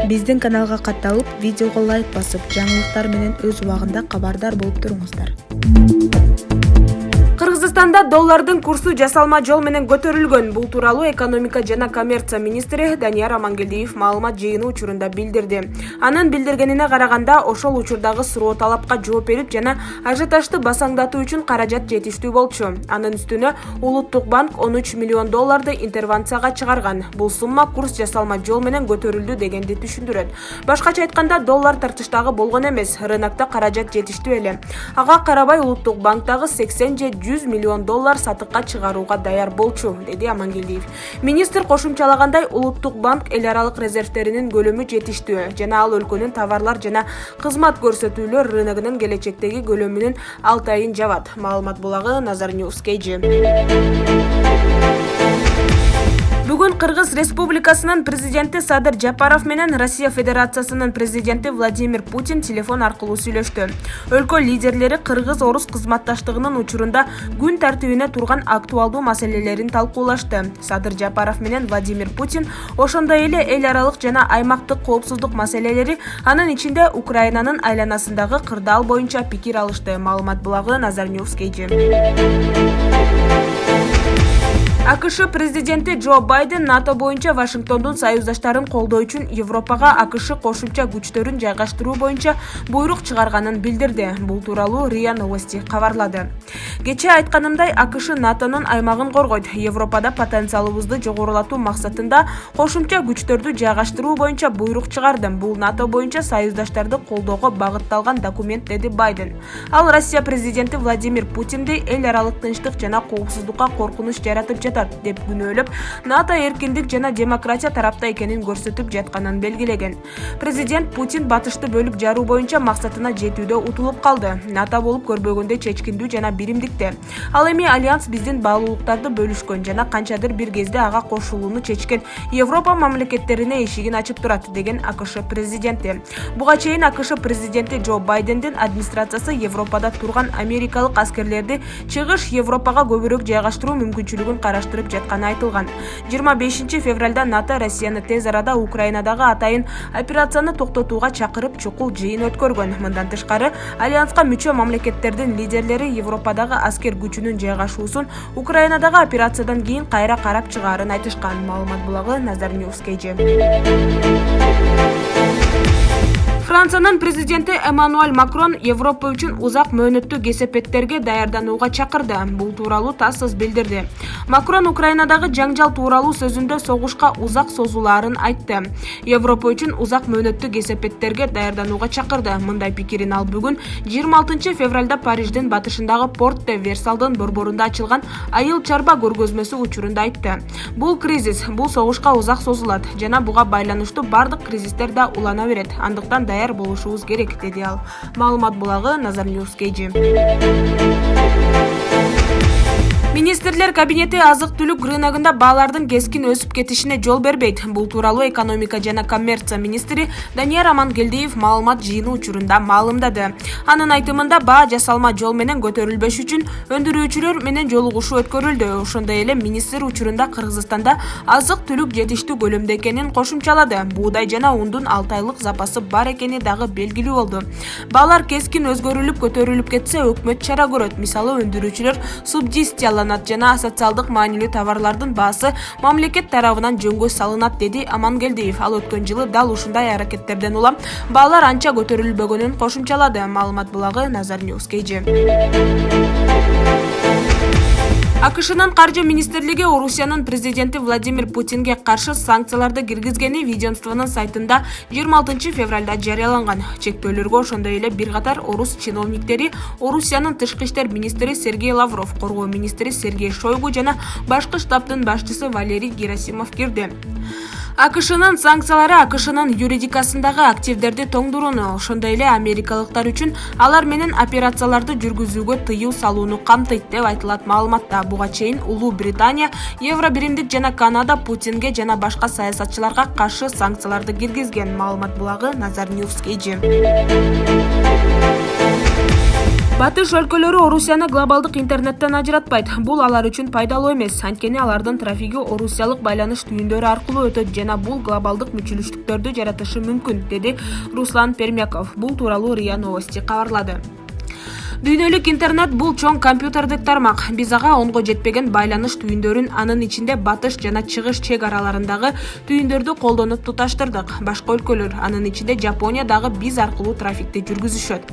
Биздин каналга катталып, видеого лайк басып, жаңылыктар менен өз убагында кабардар болуп туруңуздар. Кыргызстанда доллардын курсу жасалма жол менен көтөрүлгөн. Бул тууралуу экономика жана коммерция министри Данияр Амангелдиев маалымат жыйыны учурунда билдирди. Анын билдиргенине караганда, ошол учурдагы суроо талапка жооп берип жана ажиотажды басаңдатуу үчүн каражат жетиштүү болчу. Анын үстүнө Улуттук банк 13 миллион долларды интервенцияга чыгарган. Бул сумма курс жасалма жол менен көтөрүлдү дегенди түшүндүрөт. Башкача айтканда, доллар тартыштагы болгон эмес, рынокто каражат жетиштүү эле. Ага карабай Улуттук банктагы 80 же 100 миллион доллар сатыкка чыгарууга даяр болчу, деди Амангелдиев. Министр кошумчалагандай, Улуттук банк эл аралык резервтеринин көлөмү жетиштүү жана ал өлкөнүн товарлар жана кызмат көрсөтүүлөр рыногунун келечектеги көлөмүнүн алтайын жабат. Маалымат булагы Nazar News KG. Бүгүн Кыргыз Республикасынын президенти Садыр Жапаров менен Россия Федерациясынын президенти Владимир Путин телефон аркылуу сүйлөштү. Өлкө лидерлери кыргыз-орус кызматташтыгынын учурунда күн тартибине турган актуалдуу маселелерин талкуулашты. Садыр Жапаров менен Владимир Путин ошондой эле эл аралык жана аймактык коопсуздук маселелери, анын ичинде Украинанын айланасындагы кырдаал боюнча пикир алышты. Маалымат булагы Nazar News KG. АКШ президенти Джо Байден НАТО боюнча Вашингтондун союздаштарын колдоо үчүн Европага АКШ кошумча күчтөрүн жайгаштыруу боюнча буйрук чыгарганын билдирди. Бул тууралуу РИА Новости кабарлады. Кечээ айтканымдай, АКШ НАТОнун аймагын коргойт. Европада потенциалыбызды жогорулатуу максатында кошумча күчтөрдү жайгаштыруу боюнча буйрук чыгардым. Бул НАТО боюнча союздаштарды колдоого багытталган документ, деди Байден. Ал Россия президенти Владимир Путинди эл аралык тынчтык жана коопсуздукка коркунуч жаратып жатат деп күнөөлөп, НАТО эркиндик жана демократия тарапта экенин көрсөтүп жатканын белгилеген. Президент Путин батышты бөлүп жаруу боюнча максатына жетүүдө утулуп калды. НАТО болуп көрбөгөндө чечкиндүү жана биримдикте. Ал эми альянс биздин баалуулуктарды бөлүшкөн жана канчадыр бир кезде ага кошулууну чечкен Европа мамлекеттерине эшигин ачып турат, деген АКШ президенти. Буга чейин АКШ президенти Джо Байдендин администрациясы Европада турган америкалык аскерлерди чыгыш Европага көбүрөөк жайгаштыруу мүмкүнчүлүгүн караштырып жатканы айтылган. 25 февралда НАТО Россияны тез арада Украинадагы атайын операцияны токтотууга чакырып чукул жыйын өткөргөн. Мындан тышкары, альянска мүчө мамлекеттердин лидерлери Европадагы аскер күчүнүн жайгашуусун Украинадагы операциядан кийин кайра карап чыгаарын айтышкан. Маалымат булагы Nazar News KG. Франциянын президенти Эммануэль Макрон Европа үчүн узак мөөнөттүү кесепеттерге даярданууга чакырды. Бул тууралуу ТАСС билдирди. Макрон Украинадагы жаңжал тууралуу сөзүндө согушка узак созулаарын айтты. Европа үчүн узак мөөнөттүү кесепеттерге даярданууга чакырды. Мындай пикирин ал бүгүн 26 февралда Париждин батышындагы Порт де Версалдын борборунда ачылган айыл чарба көргөзмөсү учурунда айтты. Бул кризис, бул согушка узак созулат жана буга байланыштуу бардык кризистер да улана берет. Андыктан даяр болушубуз керек, деди ал. Маалымат булагы Nazar News KG. Министрлер кабинети азык-түлүк рыногунда баалардын кескин өсүп кетишине жол бербейт. Бул тууралуу экономика жана коммерция министри Данияр Амангелдиев маалымат жыйыны учурунда маалымдады. Анын айтымында, баа жасалма жол менен көтөрүлбөш үчүн өндүрүүчүлөр менен жолугушуу өткөрүлдү. Ошондой эле министр учурунда Кыргызстанда азык-түлүк жетиштүү көлөмдө экенин кошумчалады. Буудай жана ундун 6 айлык запасы бар экени дагы белгилүү болду. Баалар кескин өзгөрүлүп көтөрүлүп кетсе, өкмөт чара көрөт. Мисалы, өндүрүүчүлөр субсидияланат жана социалдык маанилүү товарлардын баасы мамлекет тарабынан жөнгө салынат, деди Амангелдиев. Ал өткөн жылы дал ушундай аракеттерден улам баалар анча көтөрүлбөгөнүн кошумчалады. Маалымат булагы Nazar News KG. АКШнын каржы министрлиги Орусиянын президенти Владимир Путинге каршы санкцияларды киргизгени ведомствонун сайтында 26 февралда жарыяланган. Чектөөлөргө ошондой эле бир катар орус чиновниктери, Орусиянын тышкы иштер министри Сергей Лавров, коргоо министри Сергей Шойгу жана башкы штабтын башчысы Валерий Герасимов кирди. АКШнын санкциялары АКШнын юридикасындагы активдерди тоңдурууну, ошондой эле америкалыктар үчүн алар менен операцияларды жүргүзүүгө тыюу салууну камтыйт деп айтылат маалыматта. Буга чейин Улуу Британия, Евро биримдик жана Канада Путинге жана башка саясатчыларга каршы санкцияларды киргизген. Маалымат булагы Nazar News KG. Батыш өлкөлөрү Орусияны глобалдык интернеттен ажыратпайт. Бул алар үчүн пайдалуу эмес. Анткени алардын трафиги орусиялык байланыш түйүндөрү аркылуу өтөт жана бул глобалдык мүчүлүштүктөрдү жаратышы мүмкүн, деди Руслан Пермяков. Бул тууралуу РИА Новости кабарлады. Дүйнөлүк интернет бул чоң компьютердик тармак. Биз ага онго жетпеген байланыш түйүндөрүн, анын ичинде батыш жана чыгыш чек араларындагы түйүндөрдү колдонуп туташтырдык. Башка өлкөлөр, анын ичинде Жапония дагы биз аркылуу трафикти жүргүзүшөт.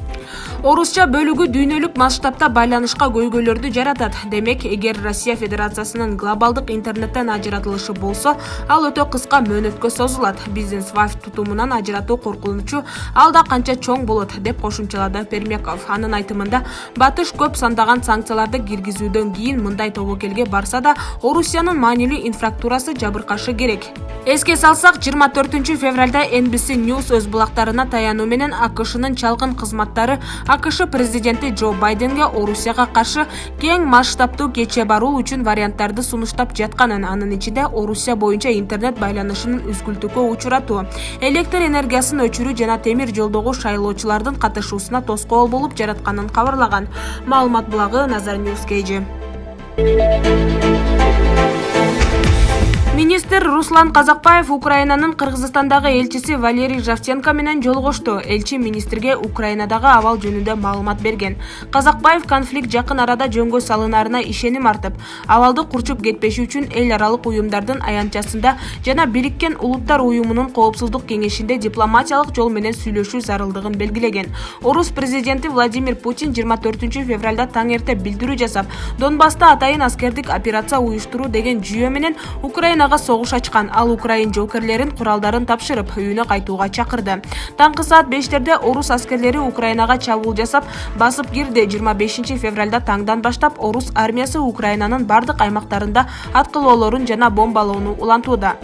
Орусча бөлүгү дүйнөлүк масштабта байланышка көйгөйлөрдү жаратат. Демек, эгер Россия Федерациясынын глобалдык интернеттен ажыратылышы болсо, ал өтө кыска мөөнөткө созулат. Биздин SWIFT тутумунан ажыратуу коркунучу алда канча чоң болот, деп кошумчалады Пермяков. Анын айтымында, батыш көп сандаган санкцияларды киргизүүдөн кийин мындай тобокелге барса да, Орусиянын маанилүү инфраструктурасы жабыркашы керек. Эске салсак, 24 февралда NBC News өз булактарына таянуу менен АКШнын чалгын кызматтары АКШ президенти Джо Байденге Орусияга каршы кең масштабтуу кече баруу үчүн варианттарды сунуштап жатканын, анын ичинде Орусия боюнча интернет байланышынын үзгүлтүүгө учуратуу, электр энергиясын өчүрүү жана темир жолдогу шайлоочулардын катышуусуна тоскоол болуп жаратканын кабарлаган. Маалымат булагы Nazar News Кейжи. Министр Руслан Казакбаев Украинанын Кыргызстандагы элчиси Валерий Жавченко менен жолугушту. Элчи министрге Украинадагы абал жөнүндө маалымат берген. Казакбаев конфликт жакын арада жөнгө салынарына ишеним артып, абалды курчуп кетпеши үчүн эл аралык уюмдардын аянтчасында жана Бириккен Улуттар уюмунун коопсуздук кеңешинде дипломатиялык жол менен сүйлөшүү зарылдыгын белгилеген. Орус президенти Владимир Путин 24 февралда таң эрте билдирүү жасап, Донбасста атайын аскердик операция уюштуруу деген жүйө менен Украинага согуш ачкан. Ал украин жоокерлерин куралдарын тапшырып, үйүнө кайтууга чакырды. Таңкы саат 5-терде орус аскерлери Украинага чабуул жасап, басып кирди. 25 февралда таңдан баштап орус армиясы Украинанын бардык аймактарында аткылоолорун жана бомбалоону улантууда.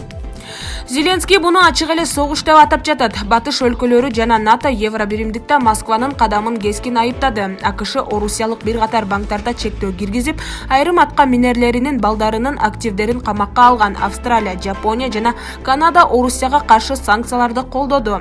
Зеленский буну ачык эле согуш деп атап жатат. Батыш өлкөлөрү жана НАТО Евробиримдикте Москванын кадамын кескин айыптады. АКШ орусиялык бир катар банктарда чектөө киргизип, айрым атка минерлеринин балдарынын активдерин камакка алган. Австралия, Жапония жана Канада Орусияга каршы санкцияларды колдоду.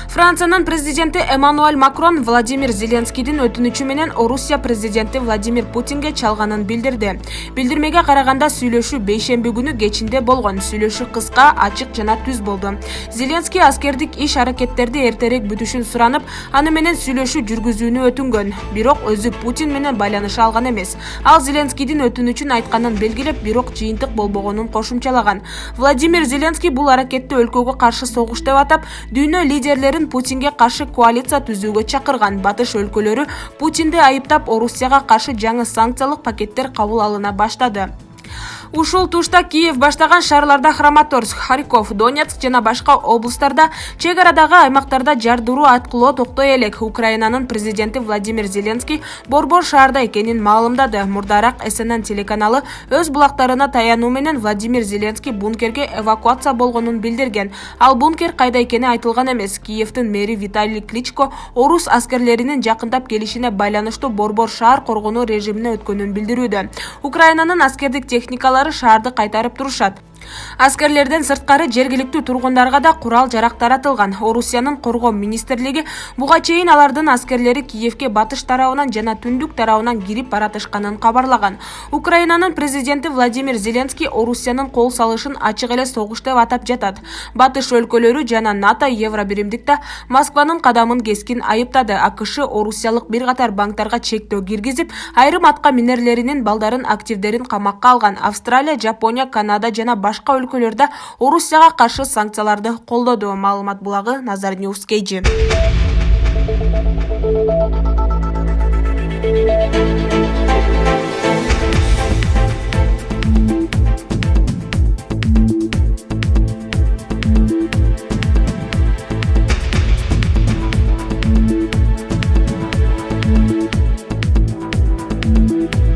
Франциянын президенти Эммануэль Макрон Владимир Зеленскийдин өтүнүчү менен Орусия президенти Владимир Путинге чалганын билдирди. Билдирмеге караганда сүйлөшүү бейшемби күнү кечинде болгон. Сүйлөшүү кыска, ачык жана түз болду. Зеленский аскердик иш аракеттерди эртерээк бүтүшүн суранып, аны менен сүйлөшүү жүргүзүүнү өтүнгөн. Бирок өзү Путин менен байланыша алган эмес. Ал Зеленскийдин өтүнүчүн айтканын белгилеп, бирок жыйынтык болбогонун кошумчалаган. Владимир Зеленский бул аракетти өлкөгө каршы согуш деп атап, дүйнө лидерлерин Путинге каршы коалиция түзүүгө чакырган. Батыш өлкөлөрү Путинди айыптап, Орусияга каршы жаңы санкциялык пакеттер кабыл алына баштады. Ушул тушта Киев баштаган шаарларда Краматорск, Харьков, Донецк жана башка облустарда чек арадагы аймактарда жардыруу аткылоо токтой элек. Украинанын президенти Владимир Зеленский борбор шаарда экенин маалымдады. Мурдараак СНН телеканалы өз булактарына таянуу менен Владимир Зеленский бункерге эвакуация болгонун билдирген. Ал бункер кайда экени айтылган эмес. Киевдин мэри Виталий Кличко орус аскерлеринин жакындап келишине байланыштуу борбор шаар коргонуу режимине өткөнүн билдирүүдө. Украинанын аскердик техникалары шаарды кайтарып турушат. Аскерлерден сырткары жергиликтүү тургундарга да курал жарак таратылган. Орусиянын коргоо министрлиги буга чейин алардын аскерлери Киевке батыш тарабынан жана түндүк тарабынан кирип баратышканын кабарлаган. Украинанын президенти Владимир Зеленский Орусиянын кол салышын ачык эле согуш деп атап жатат. Батыш өлкөлөрү жана НАТО Евробиримдикте Москванын кадамын кескин айыптады. АКШ орусиялык бир катар банктарга чектөө киргизип, айрым атка минерлеринин балдарын активдерин камакка алган. Австралия, Жапония, Канада жана башка өлкөлөрдө Орусияга каршы санкцияларды колдоду. Маалымат булагы Nazar News Кейжи.